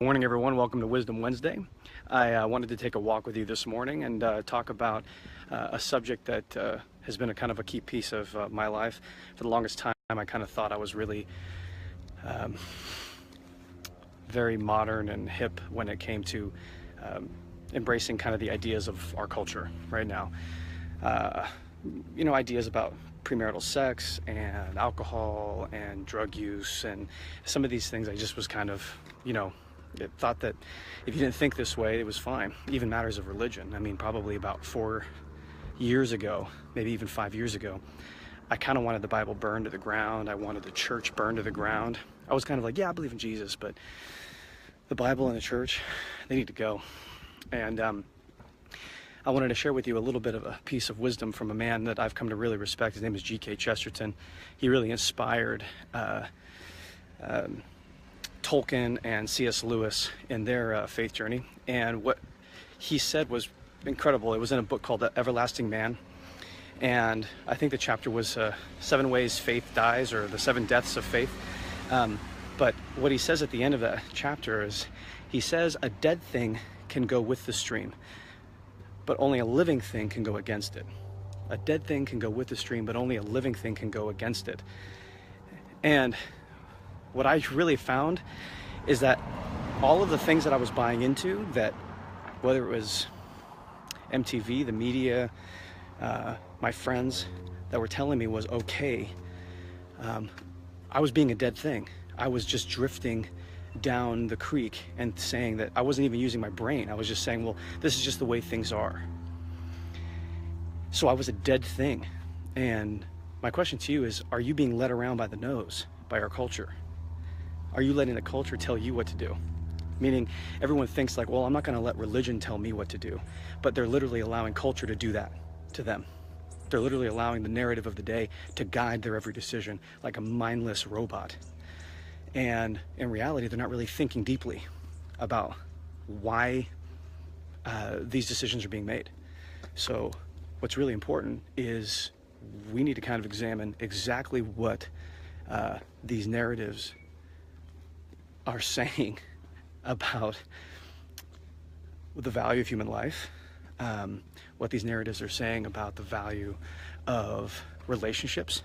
Morning, everyone. Welcome to Wisdom Wednesday. I wanted to take a walk with you this morning and talk about a subject that has been a kind of a key piece of my life. For the longest time, I kind of thought I was really very modern and hip when it came to embracing kind of the ideas of our culture right now. Ideas about premarital sex and alcohol and drug use and some of these things. I just was kind of, it thought that if you didn't think this way, it was fine. Even matters of religion. I mean, probably about 4 years ago, maybe even 5 years ago, I kind of wanted the Bible burned to the ground. I wanted the church burned to the ground. I was kind of like, yeah, I believe in Jesus, but the Bible and the church, they need to go. And I wanted to share with you a little bit of a piece of wisdom from a man that I've come to really respect. His name is G.K. Chesterton. He really inspired Tolkien and C.S. Lewis in their faith journey. And what he said was incredible. It was in a book called The Everlasting Man. And I think the chapter was 7 Ways Faith Dies, or the 7 Deaths of Faith. But what he says at the end of that chapter is, he says, a dead thing can go with the stream, but only a living thing can go against it. A dead thing can go with the stream, but only a living thing can go against it. And what I really found is that all of the things that I was buying into, that whether it was MTV, the media, my friends that were telling me was okay, I was being a dead thing. I was just drifting down the creek and saying that I wasn't even using my brain. I was just saying, well, this is just the way things are. So I was a dead thing. And my question to you is, are you being led around by the nose, by our culture? Are you letting the culture tell you what to do? Meaning everyone thinks like, well, I'm not going to let religion tell me what to do, but they're literally allowing culture to do that to them. They're literally allowing the narrative of the day to guide their every decision like a mindless robot. And in reality, they're not really thinking deeply about why these decisions are being made. So what's really important is we need to kind of examine exactly what these narratives are saying about the value of human life, what these narratives are saying about the value of relationships,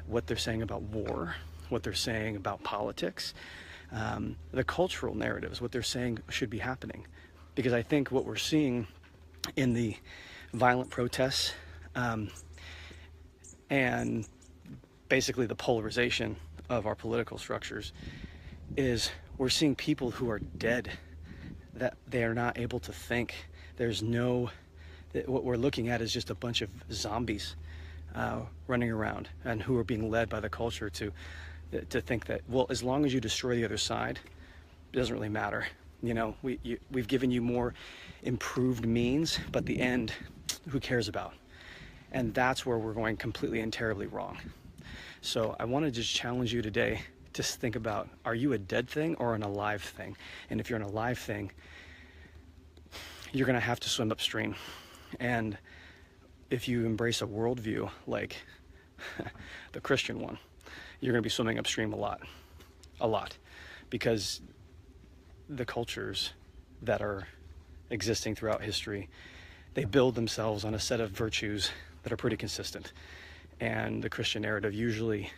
what they're saying about war, what they're saying about politics, the cultural narratives, what they're saying should be happening. Because I think what we're seeing in the violent protests and basically the polarization of our political structures is we're seeing people who are dead, that they are not able to think. What we're looking at is just a bunch of zombies running around, and who are being led by the culture to think that, well, as long as you destroy the other side, it doesn't really matter. We've given you more improved means, but the end, who cares about? And that's where we're going completely and terribly wrong. So I want to just challenge you today to think about, are you a dead thing or an alive thing? And if you're an alive thing, you're going to have to swim upstream. And if you embrace a worldview like the Christian one, you're going to be swimming upstream a lot, because the cultures that are existing throughout history, they build themselves on a set of virtues that are pretty consistent. And the Christian narrative usually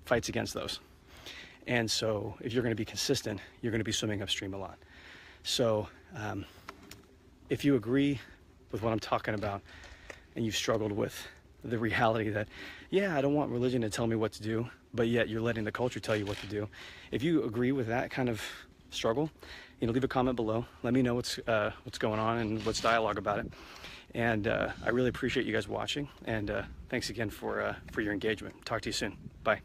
fights against those. And so if you're going to be consistent, you're going to be swimming upstream a lot. So if you agree with what I'm talking about, and you've struggled with the reality that, yeah, I don't want religion to tell me what to do, but yet you're letting the culture tell you what to do. If you agree with that kind of struggle, leave a comment below. Let me know what's going on and let's dialogue about it. And I really appreciate you guys watching. And thanks again for your engagement. Talk to you soon. Bye.